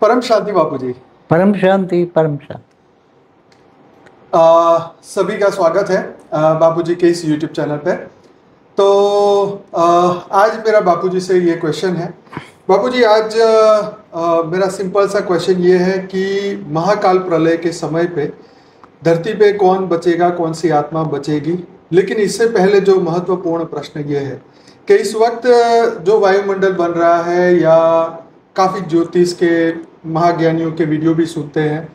परम शांति बापू जी। परम शांति परम शांति। सभी का स्वागत है बापू जी के इस YouTube चैनल पे। तो आज मेरा बापू जी से ये क्वेश्चन है। बापू जी, आज मेरा सिंपल सा क्वेश्चन ये है कि महाकाल प्रलय के समय पे धरती पे कौन बचेगा, कौन सी आत्मा बचेगी। लेकिन इससे पहले जो महत्वपूर्ण प्रश्न ये है कि इस वक्त जो वायुमंडल बन रहा है, या काफ़ी ज्योतिष के महाज्ञानियों के वीडियो भी सुनते हैं,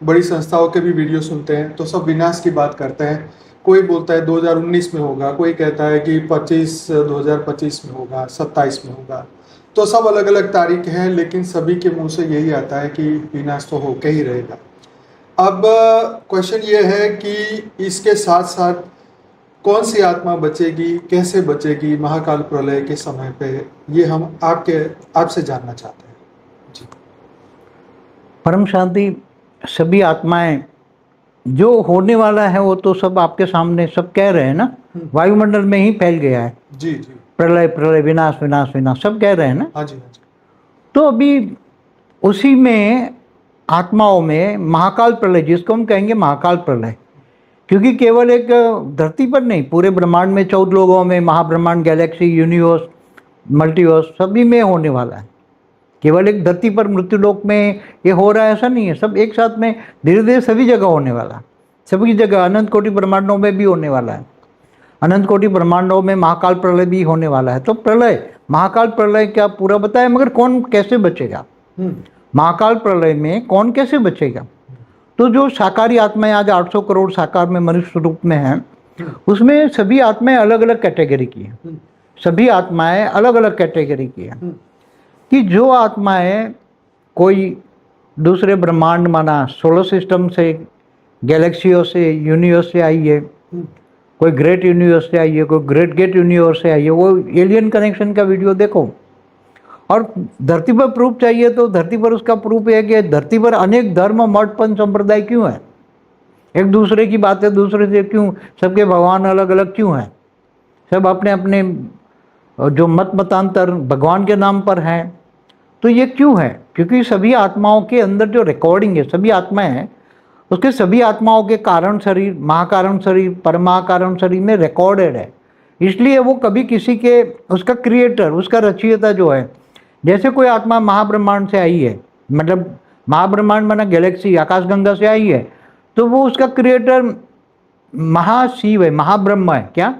बड़ी संस्थाओं के भी वीडियो सुनते हैं, तो सब विनाश की बात करते हैं। कोई बोलता है 2019 में होगा, कोई कहता है कि 2025 में होगा, 27 में होगा। तो सब अलग अलग तारीख हैं, लेकिन सभी के मुंह से यही आता है कि विनाश तो होके ही रहेगा। अब क्वेश्चन ये है कि इसके साथ साथ कौन सी आत्मा बचेगी, कैसे बचेगी महाकाल प्रलय के समय पे, ये हम आपसे जानना चाहते हैं जी। परम शांति। सभी आत्माएं, जो होने वाला है वो तो सब आपके सामने सब कह रहे हैं ना, वायुमंडल में ही फैल गया है। जी जी। प्रलय प्रलय, विनाश विनाश विनाश, सब कह रहे हैं ना। हाँ जी, हाँ जी। तो अभी उसी में आत्माओं में महाकाल प्रलय, जिसको हम कहेंगे महाकाल प्रलय, क्योंकि केवल एक धरती पर नहीं, पूरे ब्रह्मांड में 14 लोगों में, महाब्रह्मांड, गैलेक्सी, यूनिवर्स, मल्टीवर्स, सभी में होने वाला है। केवल एक धरती पर मृत्युलोक में ये हो रहा है ऐसा नहीं है, सब एक साथ में धीरे धीरे सभी जगह होने वाला है। सभी जगह अनंत कोटि ब्रह्मांडों में भी होने वाला है। अनंत कोटि ब्रह्मांडों में महाकाल प्रलय भी होने वाला है। तो प्रलय, महाकाल प्रलय क्या पूरा बताया, मगर कौन कैसे बचेगा महाकाल प्रलय में, कौन कैसे बचेगा। तो जो साकारी आत्माएं आज 800 करोड़ साकार में मनुष्य रूप में हैं, उसमें सभी आत्माएं अलग अलग कैटेगरी की हैं। सभी आत्माएं अलग अलग कैटेगरी की हैं। कि जो आत्माएं कोई दूसरे ब्रह्मांड, माना सोलर सिस्टम से, गैलेक्सियों से, यूनिवर्स से आई है, कोई ग्रेट यूनिवर्स से आई है, कोई ग्रेट गेट यूनिवर्स से आई है, वो एलियन कनेक्शन का वीडियो देखो। और धरती पर प्रूफ चाहिए तो धरती पर उसका प्रूफ है कि धरती पर अनेक धर्म, मठ, पंथ, संप्रदाय क्यों है। एक दूसरे की बातें दूसरे से क्यों, सबके भगवान अलग अलग क्यों हैं, सब अपने अपने जो मत मतांतर भगवान के नाम पर हैं। तो ये क्यों है, क्योंकि सभी आत्माओं के अंदर जो रिकॉर्डिंग है, सभी आत्माएं हैं, उसके सभी आत्माओं के कारण शरीर, महाकारण शरीर, परमाकारण शरीर में रिकॉर्डेड है। इसलिए वो कभी किसी के, उसका क्रिएटर, उसका रचयिता जो है, जैसे कोई आत्मा महाब्रह्मांड से आई है, मतलब महाब्रह्मांड माना गैलेक्सी, आकाशगंगा से आई है, तो वो उसका क्रिएटर महाशिव है, महाब्रह्म है। क्या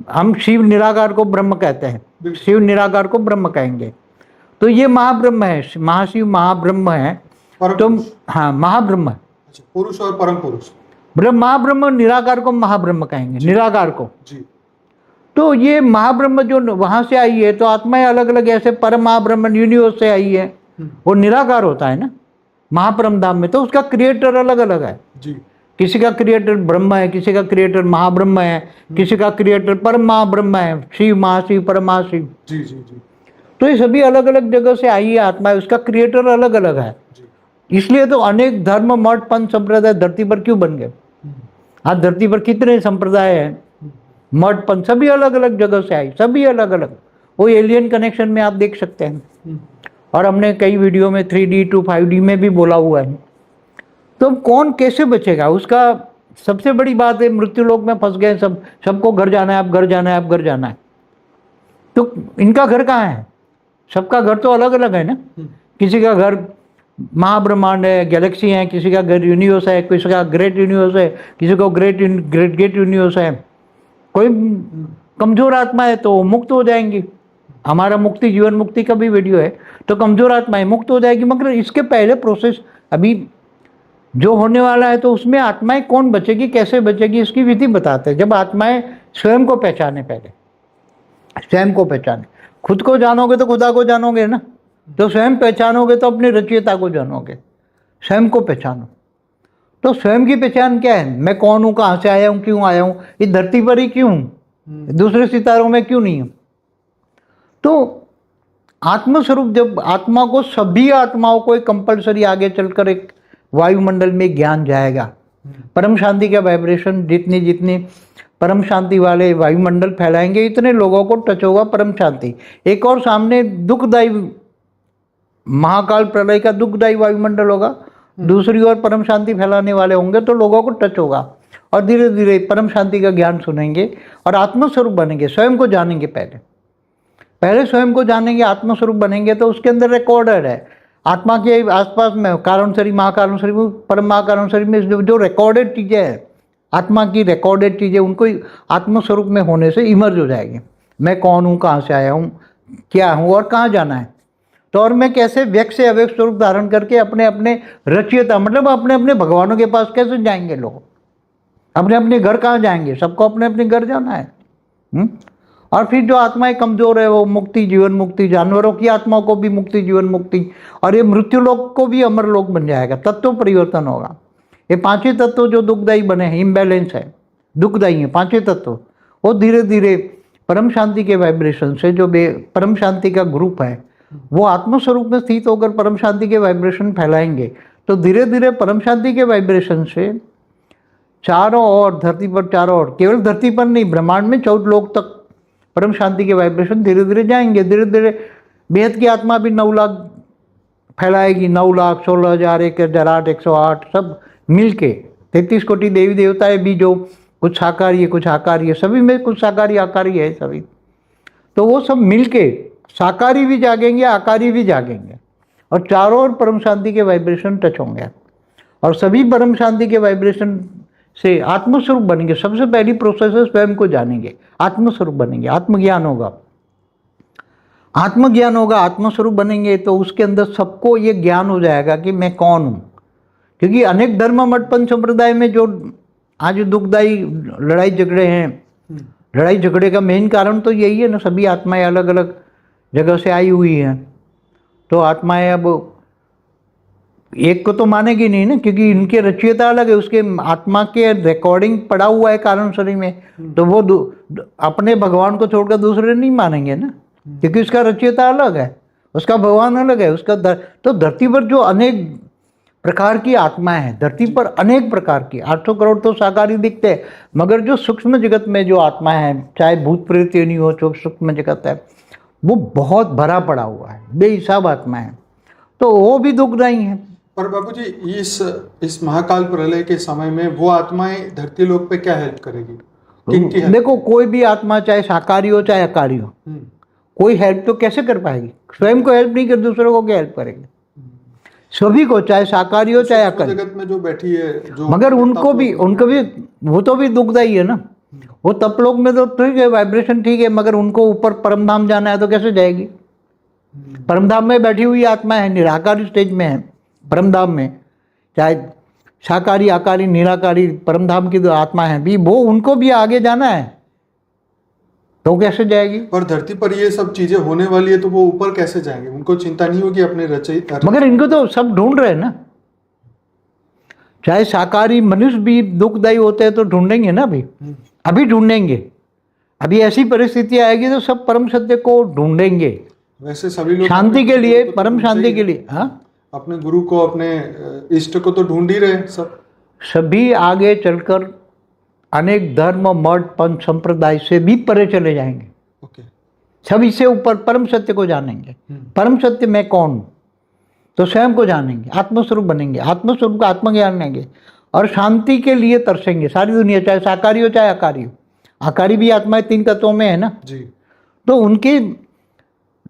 हम शिव निराकार को ब्रह्म कहते हैं, शिव निराकार को ब्रह्म कहेंगे। तो ये महाब्रह्म है, महाशिव महाब्रह्म है। तो हाँ, महाब्रह्म, पुरुष और परम पुरुष, महाब्रह्म, निराकार को महाब्रह्म कहेंगे, निराकार को जी। तो ये महाब्रह्म जो वहां से आई है, तो आत्माएं अलग अलग, ऐसे परम महाब्रह्म यूनिवर्स से आई है, वो निराकार होता है ना महापरम धाम में, तो उसका क्रिएटर अलग अलग है जी। किसी का क्रिएटर ब्रह्म है, किसी का क्रिएटर महाब्रह्म है, किसी का क्रिएटर परम महाब्रह्म है, शिव महाशिव परम महाशिव। जी जी जी। तो ये सभी अलग अलग जगह से आई है आत्मा, उसका क्रिएटर अलग अलग है। इसलिए तो अनेक धर्म, मठ, पंथ, संप्रदाय धरती पर क्यों बन गए। आज धरती पर कितने संप्रदाय हैं, मठ, पंथ, सभी अलग अलग जगह से आई, सभी अलग अलग। वो एलियन कनेक्शन में आप देख सकते हैं, और हमने कई वीडियो में 3D to 5D में भी बोला हुआ है। तो कौन कैसे बचेगा, उसका सबसे बड़ी बात है, मृत्युलोक में फंस गए सब, सबको घर जाना है, अब घर जाना है, अब घर जाना है। तो इनका घर कहाँ है, सबका घर तो अलग अलग है ना। किसी का घर महाब्रह्मांड है, गैलेक्सी है, किसी का घर यूनिवर्स है, किसी का ग्रेट यूनिवर्स है, किसी को ग्रेट गेट यूनिवर्स है। कोई कमजोर आत्मा है तो मुक्त हो जाएंगी। हमारा मुक्ति, जीवन मुक्ति का भी वीडियो है, तो कमजोर आत्माएं मुक्त हो जाएगी। मगर इसके पहले प्रोसेस अभी जो होने वाला है, तो उसमें आत्माएं कौन बचेगी, कैसे बचेगी, इसकी विधि बताते हैं। जब आत्माएं स्वयं को पहचाने, पहले स्वयं को पहचाने, खुद को जानोगे तो खुदा को जानोगे ना, तो स्वयं पहचानोगे तो अपने रचयिता को जानोगे। स्वयं को पहचानो, तो स्वयं की पहचान क्या है, मैं कौन हूँ, कहाँ से आया हूँ, क्यों आया हूँ, इस धरती पर ही क्यों हूँ, दूसरे सितारों में क्यों नहीं हूँ। तो आत्मस्वरूप, जब आत्मा को, सभी आत्माओं को एक कंपल्सरी आगे चलकर एक वायुमंडल में ज्ञान जाएगा। परम शांति का वाइब्रेशन जितनी जितनी परम शांति वाले वायुमंडल फैलाएंगे, इतने लोगों को टच होगा परम शांति। एक और सामने दुखदायी महाकाल प्रलय का दुखदायी वायुमंडल होगा, दूसरी ओर परम शांति फैलाने वाले होंगे तो लोगों को टच होगा और धीरे धीरे परम शांति का ज्ञान सुनेंगे और आत्मस्वरूप बनेंगे, स्वयं को जानेंगे। पहले स्वयं को जानेंगे, आत्मस्वरूप बनेंगे तो उसके अंदर रिकॉर्डेड है आत्मा के आसपास में कारण शरीर, महाकारण शरीर, परम महाकारण शरीर में जो रिकॉर्डेड चीज़ें हैं, आत्मा की रिकॉर्डेड चीज़ें, उनको आत्मस्वरूप में होने से इमर्ज हो जाएंगे। मैं कौन हूँ, कहाँ से आया हूँ, क्या हूँ और कहाँ जाना है। तो और मैं कैसे व्यक्त से अव्यक्त स्वरूप धारण करके अपने अपने रचयिता, मतलब अपने अपने भगवानों के पास कैसे जाएंगे लोग, अपने अपने घर कहाँ जाएंगे, सबको अपने अपने घर जाना है। और फिर जो आत्माएं कमज़ोर है वो मुक्ति, जीवन मुक्ति, जानवरों की आत्माओं को भी मुक्ति, जीवन मुक्ति, और ये मृत्यु लोक को भी अमर लोक बन जाएगा। तत्व परिवर्तन होगा। ये पांचों तत्व जो दुखदायी बने हैं, इम्बैलेंस है, दुखदायी है पांचों तत्व, वो धीरे धीरे परम शांति के वाइब्रेशन से, जो परम शांति का ग्रुप है वो आत्मस्वरूप में स्थित होकर परम शांति के वाइब्रेशन फैलाएंगे। तो धीरे धीरे परम शांति के वाइब्रेशन से चारों ओर, धरती पर चारों ओर, केवल धरती पर नहीं, ब्रह्मांड में 14 लोक तक परम शांति के वाइब्रेशन धीरे धीरे जाएंगे। धीरे धीरे बेहद की आत्मा भी 9 लाख फैलाएगी, 9 लाख, 16,000, 1,008, 108 सब मिलके, 33 कोटि देवी देवताएं भी, जो कुछ साकारी है कुछ आकारी है, सभी में कुछ साकारी आकारी है सभी, तो वो सब मिलके साकारी भी जागेंगे, आकारी भी जागेंगे और चारों ओर परम शांति के वाइब्रेशन टच होंगे और सभी परम शांति के वाइब्रेशन से आत्मस्वरूप बनेंगे। सबसे पहली प्रोसेस है स्वयं को जानेंगे, आत्मस्वरूप बनेंगे, आत्मज्ञान होगा, आत्मज्ञान होगा, आत्मस्वरूप बनेंगे तो उसके अंदर सबको ये ज्ञान हो जाएगा कि मैं कौन हूँ। क्योंकि अनेक धर्म मठ पंथ संप्रदाय में जो आज दुखदायी लड़ाई झगड़े हैं, लड़ाई झगड़े का मेन कारण तो यही है ना, सभी आत्माएं अलग अलग जगह से आई हुई हैं। तो आत्माएं अब एक को तो मानेगी नहीं ना, क्योंकि इनके रचयिता अलग है, उसके आत्मा के रिकॉर्डिंग पड़ा हुआ है कारण शरीर में, तो वो अपने भगवान को छोड़कर दूसरे नहीं मानेंगे ना, क्योंकि उसका रचयिता अलग है, उसका भगवान अलग है, उसका तो धरती पर जो अनेक प्रकार की आत्माएं हैं, धरती पर अनेक प्रकार की, 800 करोड़ तो साकारी दिखते हैं, मगर जो सूक्ष्म जगत में जो आत्माएं हैं, चाहे भूत प्रेत नहीं हो, जो सूक्ष्म जगत है वो बहुत भरा पड़ा हुआ है, बेहिसाब आत्माएं हैं, तो वो भी दुखदायी हैं। पर बाबूजी इस महाकाल प्रलय के समय में वो आत्माएं धरती लोक पे क्या हेल्प करेगी? किनकी हेल्प? देखो, कोई भी आत्मा चाहे साकारी हो चाहे अकारी हो, कोई हेल्प तो कैसे कर पाएगी? स्वयं को हेल्प नहीं कर, दूसरों को क्या हेल्प करेगी? सभी को, चाहे साकारी हो चाहे अकारी, जगत में जो बैठी है जो, मगर उनको भी वो तो भी दुखदायी है ना। वो तपलोक में तो ठीक है, वाइब्रेशन ठीक है, मगर उनको ऊपर परमधाम जाना है तो कैसे जाएगी? परमधाम में बैठी हुई आत्मा है, निराकारी स्टेज में है परमधाम में, चाहे साकारी आकारी निराकारी परमधाम की जो आत्मा है भी, वो उनको भी आगे जाना है तो कैसे जाएगी? पर धरती पर ये सब चीजें होने वाली है तो वो ऊपर कैसे जाएंगे? उनको चिंता नहीं होगी अपने रचयिता? मगर इनको तो सब ढूंढ रहे हैं ना, चाहे साकारी मनुष्य भी दुखदायी होते हैं तो ढूंढेंगे ना, अभी ढूंढेंगे, अभी ऐसी परिस्थिति आएगी तो सब परम सत्य को ढूंढेंगे। वैसे सभी लोग शांति के लिए, परम शांति के लिए, हाँ, अपने गुरु को, अपने इष्ट को तो ढूंढ ही रहे सब। सभी आगे चलकर अनेक धर्म मठ पंथ संप्रदाय से भी परे चले जाएंगे। ओके। सभी से ऊपर परम सत्य को जानेंगे। परम सत्य मैं कौन हूँ, तो स्वयं को जानेंगे, आत्मस्वरूप बनेंगे, आत्मस्वरूप का आत्मज्ञान लेंगे और शांति के लिए तरसेंगे। सारी दुनिया, चाहे साकारी हो चाहे आकारी हो, आकारी भी आत्माएं 3 तत्वों में है ना जी, तो उनकी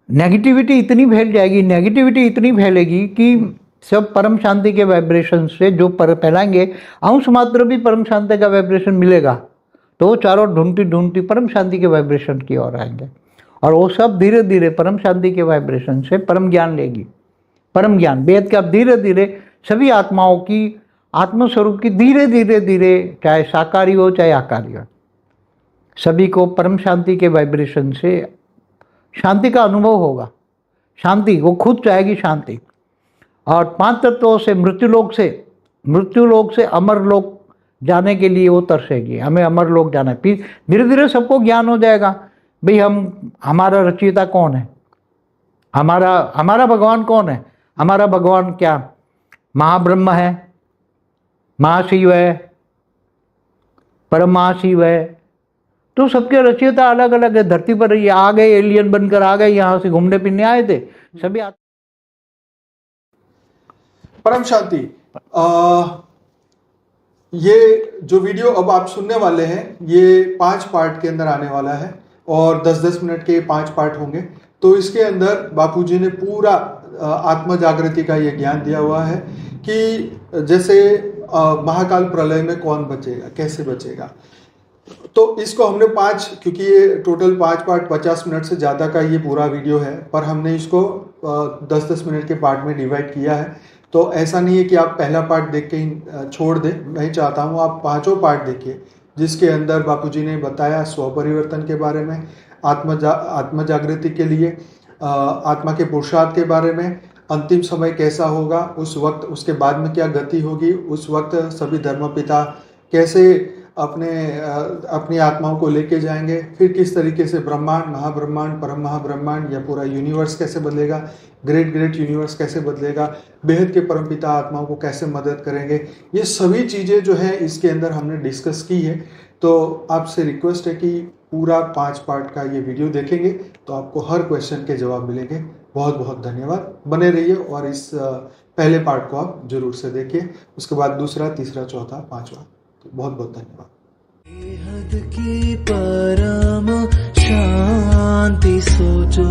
नेगेटिविटी इतनी फैल जाएगी, नेगेटिविटी इतनी फैलेगी कि सब परम शांति के वाइब्रेशन से जो फैलाएंगे, अंश मात्र भी परम शांति का वाइब्रेशन मिलेगा तो वो चारों ढूंढती ढूंढती परम शांति के वाइब्रेशन की ओर आएंगे और वो सब धीरे धीरे परम शांति के वाइब्रेशन से परम ज्ञान लेगी। परम ज्ञान वेद का धीरे धीरे सभी आत्माओं की आत्मस्वरूप की धीरे धीरे धीरे, चाहे साकारी हो चाहे आकारी हो, सभी को परम शांति के वाइब्रेशन से शांति का अनुभव होगा। शांति वो खुद चाहेगी शांति, और 5 तत्वों से मृत्यु लोक से अमर लोक जाने के लिए वो तरसेगी, हमें अमर लोक जाना है। फिर धीरे धीरे सबको ज्ञान हो जाएगा भाई हमारा रचयिता कौन है, हमारा भगवान कौन है। हमारा भगवान क्या महाब्रह्म है, महाशिव है, परम महाशिव है। तो सबके रचयिता अलग अलग है। धरती पर ये आ गए, एलियन बनकर आ गए, यहाँ से घूमने फिरने आए थे सभी। परम शांति, ये जो वीडियो अब आप सुनने वाले हैं ये 5 पार्ट के अंदर आने वाला है और 10-10 मिनट के 5 पार्ट होंगे। तो इसके अंदर बापूजी ने पूरा आत्म जागृति का ये ज्ञान दिया हुआ है कि जैसे महाकाल प्रलय में कौन बचेगा, कैसे बचेगा। तो इसको हमने 5, क्योंकि ये टोटल 5 पार्ट 50 मिनट से ज़्यादा का ये पूरा वीडियो है, पर हमने इसको 10-10 मिनट के पार्ट में डिवाइड किया है। तो ऐसा नहीं है कि आप पहला पार्ट देख के ही छोड़ दें, मैं चाहता हूँ आप 5 पार्ट देखिए, जिसके अंदर बापूजी ने बताया स्व परिवर्तन के बारे में, आत्म जागृति के लिए, आत्मा के पुरुषार्थ के बारे में, अंतिम समय कैसा होगा उस वक्त, उसके बाद में क्या गति होगी उस वक्त, सभी धर्मपिता कैसे अपनी आत्माओं को लेके जाएंगे, फिर किस तरीके से ब्रह्मांड, महाब्रह्मांड, परम महाब्रह्मांड या पूरा यूनिवर्स कैसे बदलेगा, ग्रेट यूनिवर्स कैसे बदलेगा, बेहद के परमपिता आत्माओं को कैसे मदद करेंगे, ये सभी चीज़ें जो है इसके अंदर हमने डिस्कस की है। तो आपसे रिक्वेस्ट है कि पूरा 5 पार्ट का ये वीडियो देखेंगे तो आपको हर क्वेश्चन के जवाब मिलेंगे। बहुत बहुत धन्यवाद, बने रहिए और इस पहले पार्ट को आप जरूर से देखिए, उसके बाद दूसरा, तीसरा, चौथा, 5वां। तो बहुत बहुत धन्यवाद। बेहद की परम शांति सोचो,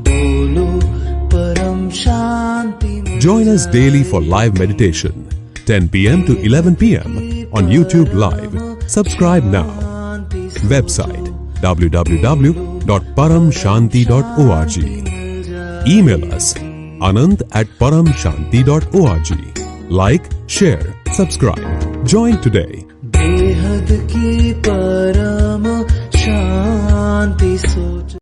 बोलो परम शांति। Join us daily for live meditation, 10 p.m. to 11 p.m. on YouTube Live. Subscribe now. Website www.paramshanti.org. Email us anant@paramshanti.org. Like, share, subscribe. Join today. बेहद की परम शांति सोचो।